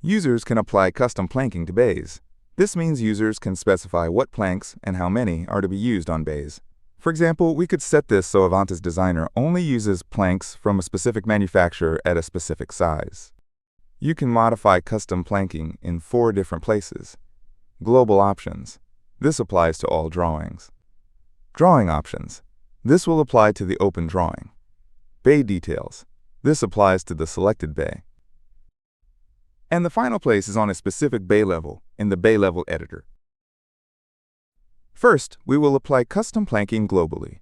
Users can apply custom planking to bays. This means users can specify what planks and how many are to be used on bays. For example, we could set this so Avontus Designer only uses planks from a specific manufacturer at a specific size. You can modify custom planking in 4 different places. Global options. This applies to all drawings. Drawing options. This will apply to the open drawing. Bay details. This applies to the selected bay. And the final place is on a specific bay level in the bay level editor. First, we will apply custom planking globally.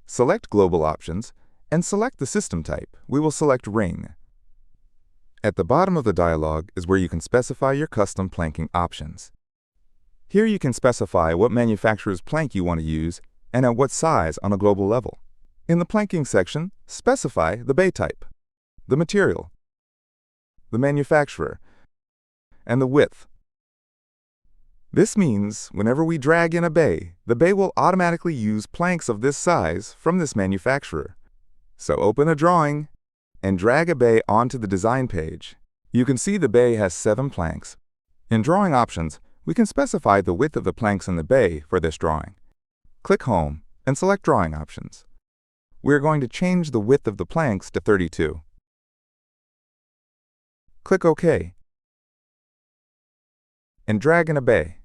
Select Global Options and select the system type. We will select Ring. At the bottom of the dialog is where you can specify your custom planking options. Here you can specify what manufacturer's plank you want to use and at what size on a global level. In the planking section, specify the bay type, the material, the manufacturer, and the width. This means whenever we drag in a bay, the bay will automatically use planks of this size from this manufacturer. So open a drawing and drag a bay onto the design page. You can see the bay has 7 planks. In Drawing Options, we can specify the width of the planks in the bay for this drawing. Click Home and select Drawing Options. We are going to change the width of the planks to 32. Click OK and drag in a bay.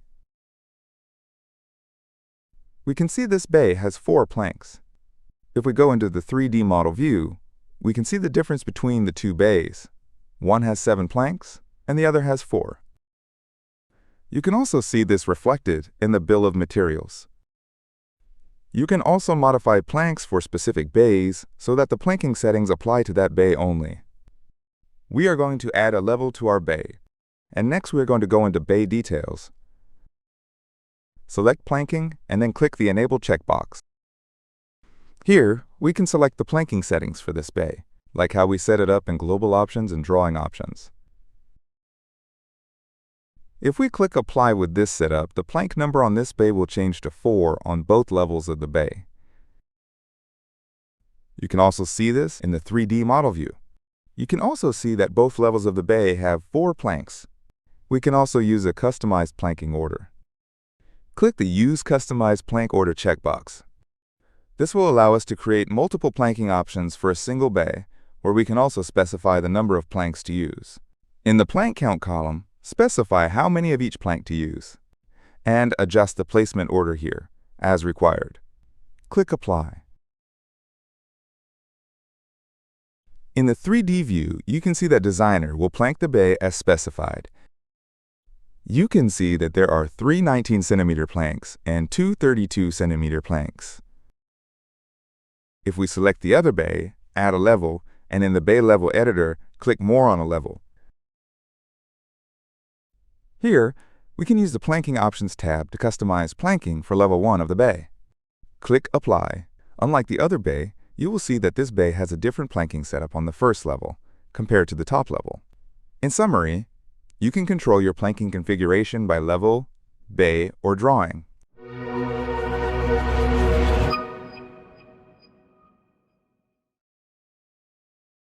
We can see this bay has 4 planks. If we go into the 3D model view, we can see the difference between the 2 bays. One has 7 planks and the other has 4. You can also see this reflected in the bill of materials. You can also modify planks for specific bays so that the planking settings apply to that bay only. We are going to add a level to our bay, and next we are going to go into Bay Details. Select Planking and then click the Enable checkbox. Here, we can select the planking settings for this bay, like how we set it up in Global Options and Drawing Options. If we click Apply with this setup, the plank number on this bay will change to 4 on both levels of the bay. You can also see this in the 3D model view. You can also see that both levels of the bay have 4 planks. We can also use a customized planking order. Click the Use Customized Plank Order checkbox. This will allow us to create multiple planking options for a single bay, where we can also specify the number of planks to use. In the Plank Count column, specify how many of each plank to use, and adjust the placement order here, as required. Click Apply. In the 3D view, you can see that Designer will plank the bay as specified. You can see that there are 3 19cm planks and 2 32cm planks. If we select the other bay, add a level, and in the Bay Level Editor, click More on a level. Here, we can use the Planking Options tab to customize planking for level 1 of the bay. Click Apply. Unlike the other bay, you will see that this bay has a different planking setup on the first level compared to the top level. In summary, you can control your planking configuration by level, bay, or drawing.